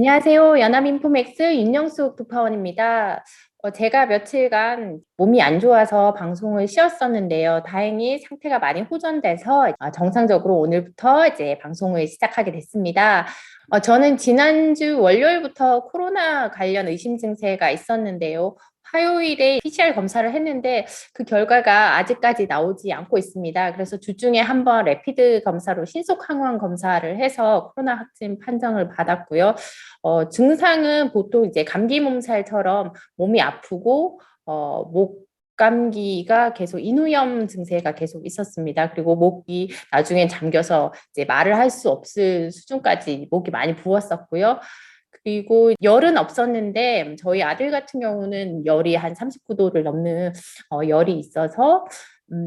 안녕하세요. 연합인포맥스 윤영숙 부파원입니다. 제가 며칠간 몸이 안 좋아서 방송을 쉬었었는데요. 다행히 상태가 많이 호전돼서 정상적으로 오늘부터 이제 방송을 시작하게 됐습니다. 저는 지난주 월요일부터 코로나 관련 의심 증세가 있었는데요. 화요일에 PCR 검사를 했는데 그 결과가 아직까지 나오지 않고 있습니다. 그래서 주중에 한번 레피드 검사로 신속 항원 검사를 해서 코로나 확진 판정을 받았고요. 증상은 보통 이제 감기 몸살처럼 몸이 아프고, 목 감기가 계속 인후염 증세가 계속 있었습니다. 그리고 목이 나중엔 잠겨서 이제 말을 할 수 없을 수준까지 목이 많이 부었었고요. 그리고 열은 없었는데 저희 아들 같은 경우는 열이 한 39도를 넘는 열이 있어서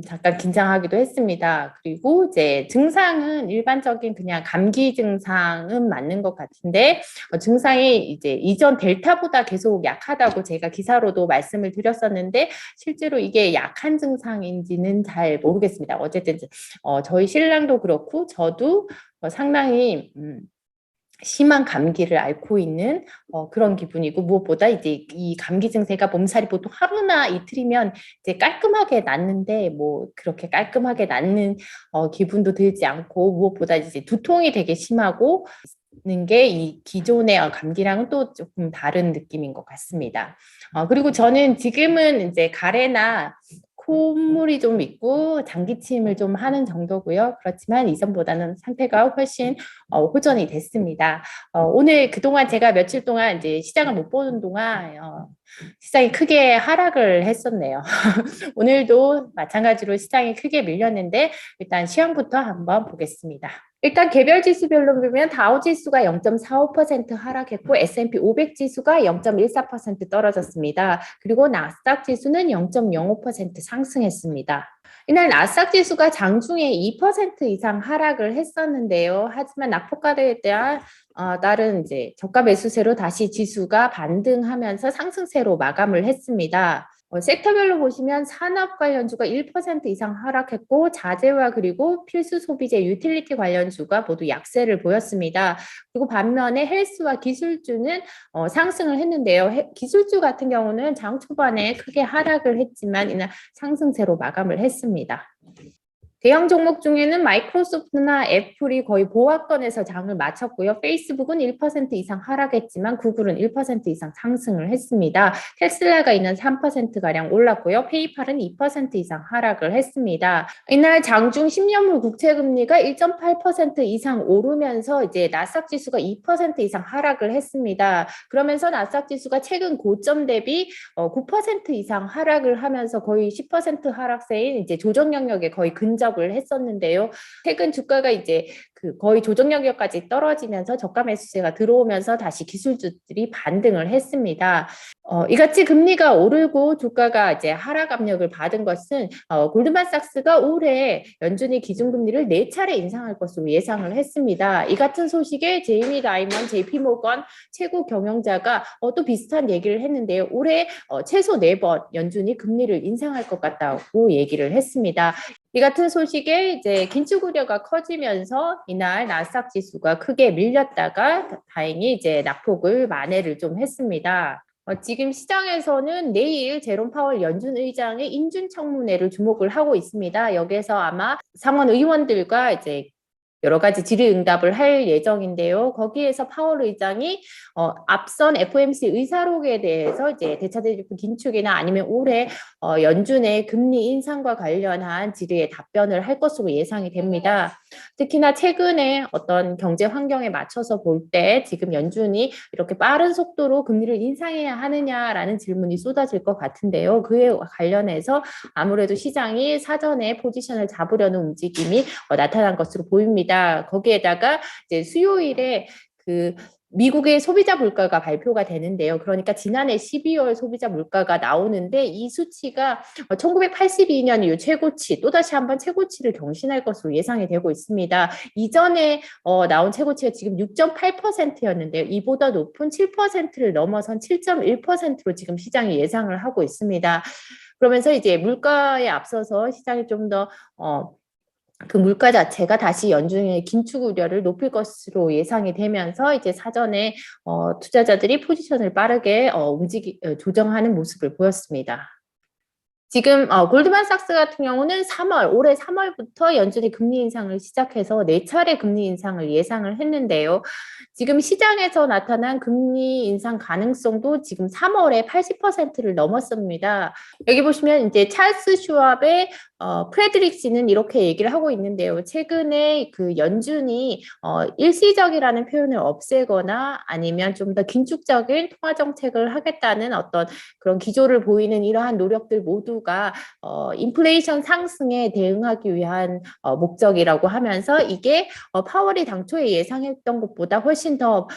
잠깐 긴장하기도 했습니다. 그리고 이제 증상은 일반적인 그냥 감기 증상은 맞는 것 같은데 증상이 이제 이전 델타보다 계속 약하다고 제가 기사로도 말씀을 드렸었는데 실제로 이게 약한 증상인지는 잘 모르겠습니다. 어쨌든 저희 신랑도 그렇고 저도 상당히 심한 감기를 앓고 있는 그런 기분이고 무엇보다 이제 이 감기 증세가 몸살이 보통 하루나 이틀이면 이제 깔끔하게 낫는데 뭐 그렇게 깔끔하게 낫는 기분도 들지 않고 무엇보다 이제 두통이 되게 심하고 는 게 이 기존의 감기랑은 또 조금 다른 느낌인 것 같습니다. 그리고 저는 지금은 이제 가래나 콧물이 좀 있고 장기침을 좀 하는 정도고요. 그렇지만 이전보다는 상태가 훨씬 호전이 됐습니다. 오늘 그동안 제가 며칠 동안 이제 시장을 못 보는 동안 시장이 크게 하락을 했었네요. 오늘도 마찬가지로 시장이 크게 밀렸는데 일단 시황부터 한번 보겠습니다. 일단 개별 지수별로 보면 다우 지수가 0.45% 하락했고 S&P 500 지수가 0.14% 떨어졌습니다. 그리고 나스닥 지수는 0.05% 상승했습니다. 이날 나스닥 지수가 장중에 2% 이상 하락을 했었는데요. 하지만 낙폭과대에 대한 다른 이제 저가 매수세로 다시 지수가 반등하면서 상승세로 마감을 했습니다. 섹터별로 보시면 산업 관련주가 1% 이상 하락했고 자재와 그리고 필수 소비재 유틸리티 관련주가 모두 약세를 보였습니다. 그리고 반면에 헬스와 기술주는 상승을 했는데요. 기술주 같은 경우는 장 초반에 크게 하락을 했지만 이날 상승세로 마감을 했습니다. 대형 종목 중에는 마이크로소프트나 애플이 거의 보합권에서 장을 마쳤고요. 페이스북은 1% 이상 하락했지만 구글은 1% 이상 상승을 했습니다. 테슬라가 있는 3%가량 올랐고요. 페이팔은 2% 이상 하락을 했습니다. 이날 장중 10년물 국채금리가 1.8% 이상 오르면서 이제 나스닥 지수가 2% 이상 하락을 했습니다. 그러면서 나스닥 지수가 최근 고점 대비 9% 이상 하락을 하면서 거의 10% 하락세인 이제 조정 영역에 거의 근접을 했었는데요. 최근 주가가 이제 거의 조정 영역까지 떨어지면서 저가 매수세가 들어오면서 다시 기술주들이 반등을 했습니다. 이같이 금리가 오르고 주가가 이제 하락 압력을 받은 것은 골드만삭스가 올해 연준이 기준금리를 4차례 인상할 것으로 예상을 했습니다. 이 같은 소식에 제이미 다이먼, JP모건 최고 경영자가 또 비슷한 얘기를 했는데요. 올해 최소 4번 연준이 금리를 인상할 것 같다고 얘기를 했습니다. 이 같은 소식에 이제 긴축 우려가 커지면서 이날 나스닥 지수가 크게 밀렸다가 다행히 이제 낙폭을 만회를 좀 했습니다. 지금 시장에서는 내일 제롬 파월 연준 의장의 인준 청문회를 주목을 하고 있습니다. 여기서 아마 상원 의원들과 이제 여러 가지 질의응답을 할 예정인데요. 거기에서 파월 의장이 앞선 FOMC 의사록에 대해서 이제 대차대조금 긴축이나 아니면 올해 연준의 금리 인상과 관련한 질의에 답변을 할 것으로 예상이 됩니다. 특히나 최근에 어떤 경제 환경에 맞춰서 볼 때 지금 연준이 이렇게 빠른 속도로 금리를 인상해야 하느냐라는 질문이 쏟아질 것 같은데요. 그에 관련해서 아무래도 시장이 사전에 포지션을 잡으려는 움직임이 나타난 것으로 보입니다. 거기에다가 이제 수요일에 미국의 소비자 물가가 발표가 되는데요. 그러니까 지난해 12월 소비자 물가가 나오는데 이 수치가 1982년 이후 최고치, 또다시 한번 최고치를 경신할 것으로 예상이 되고 있습니다. 이전에 나온 최고치가 지금 6.8%였는데요. 이보다 높은 7%를 넘어선 7.1%로 지금 시장이 예상을 하고 있습니다. 그러면서 이제 물가에 앞서서 시장이 좀 더 그 물가 자체가 다시 연준의 긴축 우려를 높일 것으로 예상이 되면서 이제 사전에 투자자들이 포지션을 빠르게 조정하는 모습을 보였습니다. 지금 골드만삭스 같은 경우는 올해 3월부터 연준이 금리 인상을 시작해서 4차례 금리 인상을 예상을 했는데요. 지금 시장에서 나타난 금리 인상 가능성도 지금 3월에 80%를 넘었습니다. 여기 보시면 이제 찰스 슈왑의 프레드릭 씨는 이렇게 얘기를 하고 있는데요. 최근에 그 연준이 일시적이라는 표현을 없애거나 아니면 좀 더 긴축적인 통화 정책을 하겠다는 어떤 그런 기조를 보이는 이러한 노력들 모두가 인플레이션 상승에 대응하기 위한 목적이라고 하면서 이게 파월이 당초에 예상했던 것보다 훨씬 더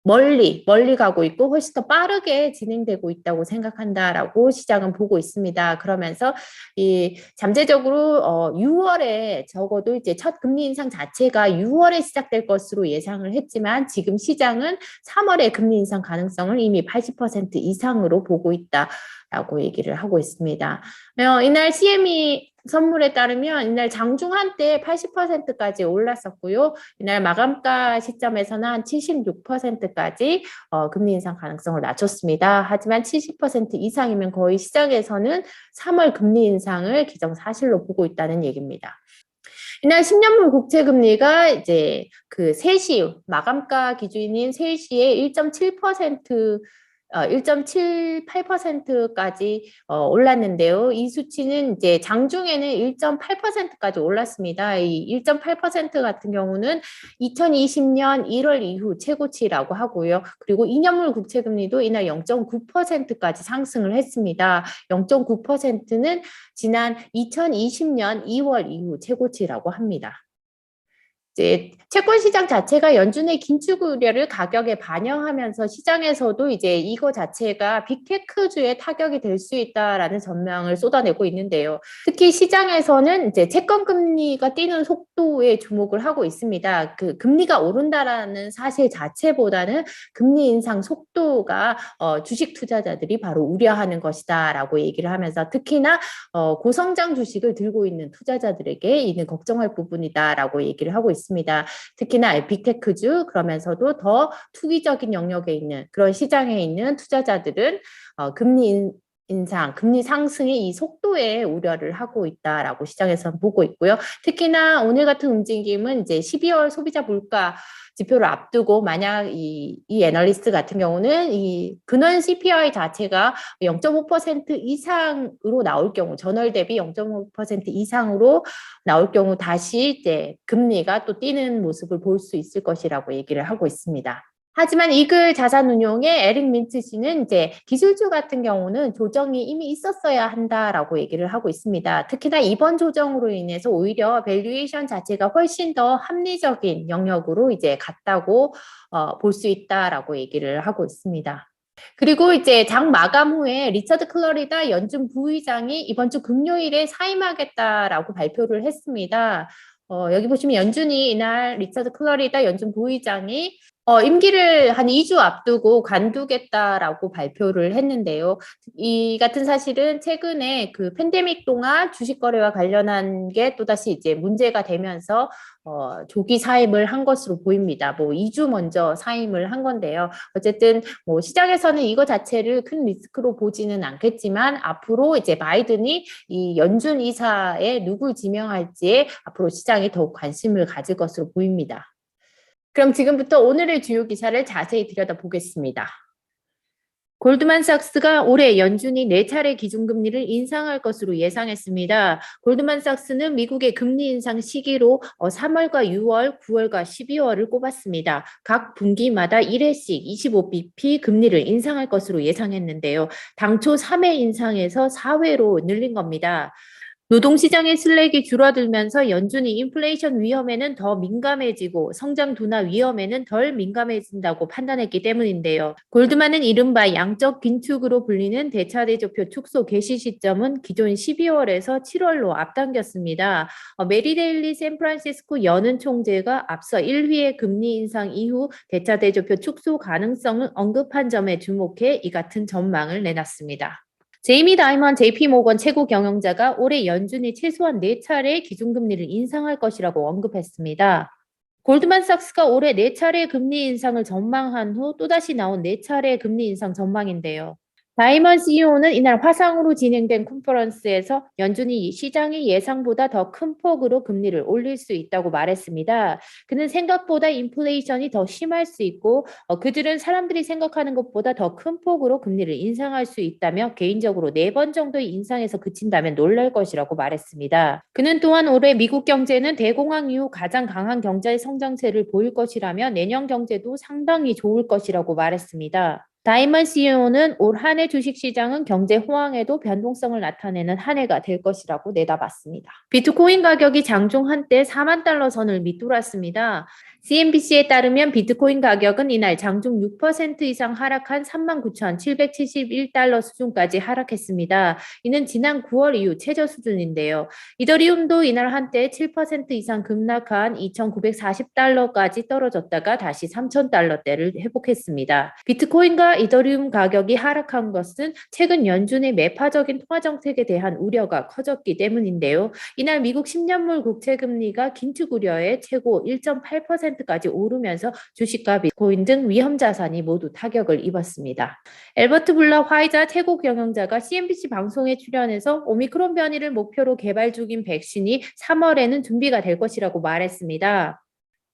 멀리 가고 있고 훨씬 더 빠르게 진행되고 있다고 생각한다라고 시장은 보고 있습니다. 그러면서 이 잠재적으로 6월에 적어도 이제 첫 금리 인상 자체가 6월에 시작될 것으로 예상을 했지만 지금 시장은 3월에 금리 인상 가능성을 이미 80% 이상으로 보고 있다라고 얘기를 하고 있습니다. 이날 CME 선물에 따르면 이날 장중 한때 80%까지 올랐었고요. 이날 마감가 시점에서는 한 76%까지 금리 인상 가능성을 낮췄습니다. 하지만 70% 이상이면 거의 시장에서는 3월 금리 인상을 기정사실로 보고 있다는 얘기입니다. 이날 10년물 국채금리가 이제 그 3시 마감가 기준인 3시에 1.78%까지 올랐는데요. 이 수치는 이제 장중에는 1.8%까지 올랐습니다. 이 1.8% 같은 경우는 2020년 1월 이후 최고치라고 하고요. 그리고 2년물 국채금리도 이날 0.9%까지 상승을 했습니다. 0.9%는 지난 2020년 2월 이후 최고치라고 합니다. 이제 채권 시장 자체가 연준의 긴축 우려를 가격에 반영하면서 시장에서도 이제 이거 자체가 빅테크주에 타격이 될 수 있다라는 전망을 쏟아내고 있는데요. 특히 시장에서는 이제 채권 금리가 뛰는 속도에 주목을 하고 있습니다. 그 금리가 오른다라는 사실 자체보다는 금리 인상 속도가 주식 투자자들이 바로 우려하는 것이다라고 얘기를 하면서 특히나 고성장 주식을 들고 있는 투자자들에게 이는 걱정할 부분이다라고 얘기를 하고 있습니다. 특히나 빅테크주 그러면서도 더 투기적인 영역에 있는 그런 시장에 있는 투자자들은 금리 인상, 금리 상승의 이 속도에 우려를 하고 있다라고 시장에서는 보고 있고요. 특히나 오늘 같은 움직임은 이제 12월 소비자 물가 지표를 앞두고 만약 이 애널리스트 같은 경우는 이 근원 CPI 자체가 0.5% 이상으로 나올 경우 전월 대비 0.5% 이상으로 나올 경우 다시 이제 금리가 또 뛰는 모습을 볼 수 있을 것이라고 얘기를 하고 있습니다. 하지만 이글 자산운용의 에릭 민츠 씨는 이제 기술주 같은 경우는 조정이 이미 있었어야 한다라고 얘기를 하고 있습니다. 특히나 이번 조정으로 인해서 오히려 밸류에이션 자체가 훨씬 더 합리적인 영역으로 이제 갔다고 볼 수 있다라고 얘기를 하고 있습니다. 그리고 이제 장 마감 후에 리처드 클러리다 연준 부의장이 이번 주 금요일에 사임하겠다라고 발표를 했습니다. 여기 보시면 연준이 이날 리처드 클러리다 연준 부의장이 임기를 한 2주 앞두고 관두겠다라고 발표를 했는데요. 이 같은 사실은 최근에 그 팬데믹 동안 주식 거래와 관련한 게 또다시 이제 문제가 되면서 조기 사임을 한 것으로 보입니다. 뭐 2주 먼저 사임을 한 건데요. 어쨌든 뭐 시장에서는 이거 자체를 큰 리스크로 보지는 않겠지만 앞으로 이제 바이든이 이 연준 이사에 누굴 지명할지에 앞으로 시장이 더욱 관심을 가질 것으로 보입니다. 그럼 지금부터 오늘의 주요 기사를 자세히 들여다보겠습니다. 골드만삭스가 올해 연준이 4차례 기준금리를 인상할 것으로 예상했습니다. 골드만삭스는 미국의 금리 인상 시기로 3월과 6월, 9월과 12월을 꼽았습니다. 각 분기마다 1회씩 25bp 금리를 인상할 것으로 예상했는데요. 당초 3회 인상에서 4회로 늘린 겁니다. 노동시장의 슬랙이 줄어들면서 연준이 인플레이션 위험에는 더 민감해지고 성장 둔화 위험에는 덜 민감해진다고 판단했기 때문인데요. 골드만은 이른바 양적 긴축으로 불리는 대차대조표 축소 개시 시점은 기존 12월에서 7월로 앞당겼습니다. 메리 데일리 샌프란시스코 연은 총재가 앞서 1회의 금리 인상 이후 대차대조표 축소 가능성을 언급한 점에 주목해 이 같은 전망을 내놨습니다. 제이미 다이먼 JP모건 최고 경영자가 올해 연준이 최소한 4차례 기준금리를 인상할 것이라고 언급했습니다. 골드만삭스가 올해 4차례 금리 인상을 전망한 후 또다시 나온 4차례 금리 인상 전망인데요. 다이먼 CEO는 이날 화상으로 진행된 컨퍼런스에서 연준이 시장의 예상보다 더 큰 폭으로 금리를 올릴 수 있다고 말했습니다. 그는 생각보다 인플레이션이 더 심할 수 있고 그들은 사람들이 생각하는 것보다 더 큰 폭으로 금리를 인상할 수 있다며 개인적으로 4번 정도의 인상에서 그친다면 놀랄 것이라고 말했습니다. 그는 또한 올해 미국 경제는 대공황 이후 가장 강한 경제 성장세를 보일 것이라며 내년 경제도 상당히 좋을 것이라고 말했습니다. 다이먼 CEO는 올 한 해 주식시장은 경제 호황에도 변동성을 나타내는 한 해가 될 것이라고 내다봤습니다. 비트코인 가격이 장중 한때 4만 달러 선을 밑돌았습니다. CNBC에 따르면 비트코인 가격은 이날 장중 6% 이상 하락한 39,771달러 수준까지 하락했습니다. 이는 지난 9월 이후 최저 수준인데요. 이더리움도 이날 한때 7% 이상 급락한 2,940달러까지 떨어졌다가 다시 3,000달러대를 회복했습니다. 비트코인과 이더리움 가격이 하락한 것은 최근 연준의 매파적인 통화 정책에 대한 우려가 커졌기 때문인데요. 이날 미국 10년물 국채 금리가 긴축 우려에 최고 1.8%까지 오르면서 주식과 비트코인 등 위험 자산이 모두 타격을 입었습니다. 엘버트 블러 화이자 최고 경영자가 CNBC 방송에 출연해서 오미크론 변이를 목표로 개발 중인 백신이 3월에는 준비가 될 것이라고 말했습니다.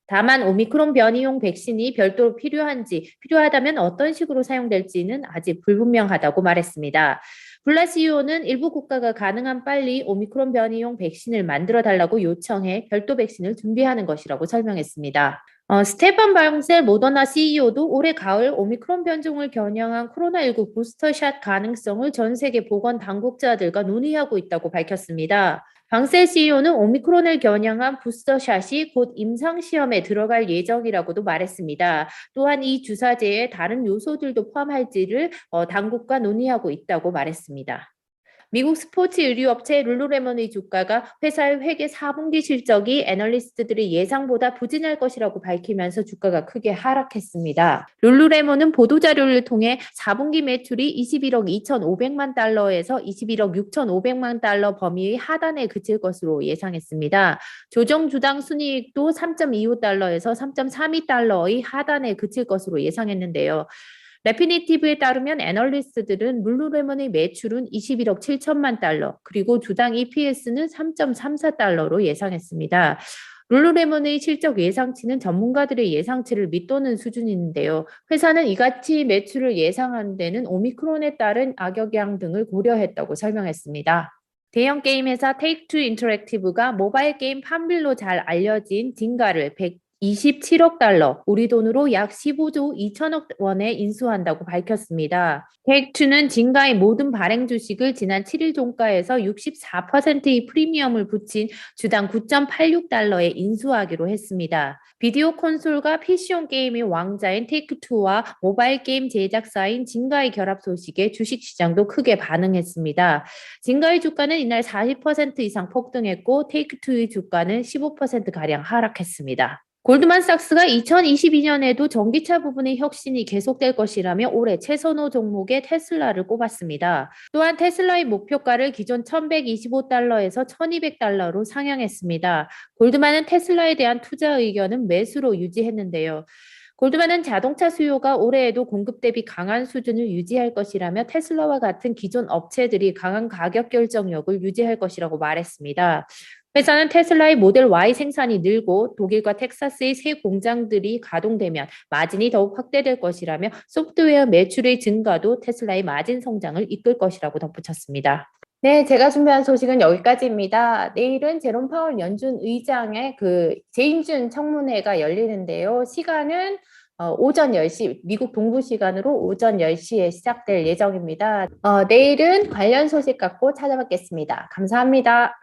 다만 오미크론 변이용 백신이 별도로 필요하다면 어떤 식으로 사용될지는 아직 불분명하다고 말했습니다. 블라 CEO는 일부 국가가 가능한 빨리 오미크론 변이용 백신을 만들어 달라고 요청해 별도 백신을 준비하는 것이라고 설명했습니다. 스테판 바용셀 모더나 CEO도 올해 가을 오미크론 변종을 겨냥한 코로나19 부스터샷 가능성을 전 세계 보건 당국자들과 논의하고 있다고 밝혔습니다. 방셀 CEO는 오미크론을 겨냥한 부스터샷이 곧 임상시험에 들어갈 예정이라고도 말했습니다. 또한 이 주사제에 다른 요소들도 포함할지를 당국과 논의하고 있다고 말했습니다. 미국 스포츠 의류업체 룰루레몬의 주가가 회사의 회계 4분기 실적이 애널리스트들의 예상보다 부진할 것이라고 밝히면서 주가가 크게 하락했습니다. 룰루레몬은 보도자료를 통해 4분기 매출이 21억 2,500만 달러에서 21억 6,500만 달러 범위의 하단에 그칠 것으로 예상했습니다. 조정 주당 순이익도 3.25달러에서 3.32달러의 하단에 그칠 것으로 예상했는데요. 레피니티브에 따르면 애널리스트들은 룰루레몬의 매출은 21억 7천만 달러, 그리고 주당 EPS는 3.34달러로 예상했습니다. 룰루레몬의 실적 예상치는 전문가들의 예상치를 밑도는 수준인데요. 회사는 이같이 매출을 예상한 데는 오미크론에 따른 악영향 등을 고려했다고 설명했습니다. 대형 게임 회사 테이크투 인터랙티브가 모바일 게임 판빌로 잘 알려진 딩가를 127억 달러, 우리 돈으로 약 15조 2천억 원에 인수한다고 밝혔습니다. 테이크투는 징가의 모든 발행 주식을 지난 7일 종가에서 64%의 프리미엄을 붙인 주당 9.86달러에 인수하기로 했습니다. 비디오 콘솔과 PC용 게임의 왕자인 테이크투와 모바일 게임 제작사인 징가의 결합 소식에 주식시장도 크게 반응했습니다. 징가의 주가는 이날 40% 이상 폭등했고 테이크투의 주가는 15%가량 하락했습니다. 골드만삭스가 2022년에도 전기차 부분의 혁신이 계속될 것이라며 올해 최선호 종목의 테슬라를 꼽았습니다. 또한 테슬라의 목표가를 기존 1,125달러에서 1,200달러로 상향했습니다. 골드만은 테슬라에 대한 투자 의견은 매수로 유지했는데요. 골드만은 자동차 수요가 올해에도 공급 대비 강한 수준을 유지할 것이라며 테슬라와 같은 기존 업체들이 강한 가격 결정력을 유지할 것이라고 말했습니다. 회사는 테슬라의 모델 Y 생산이 늘고 독일과 텍사스의 새 공장들이 가동되면 마진이 더욱 확대될 것이라며 소프트웨어 매출의 증가도 테슬라의 마진 성장을 이끌 것이라고 덧붙였습니다. 네, 제가 준비한 소식은 여기까지입니다. 내일은 제롬 파월 연준 의장의 재임준 청문회가 열리는데요. 시간은 오전 10시, 미국 동부 시간으로 오전 10시에 시작될 예정입니다. 내일은 관련 소식 갖고 찾아뵙겠습니다. 감사합니다.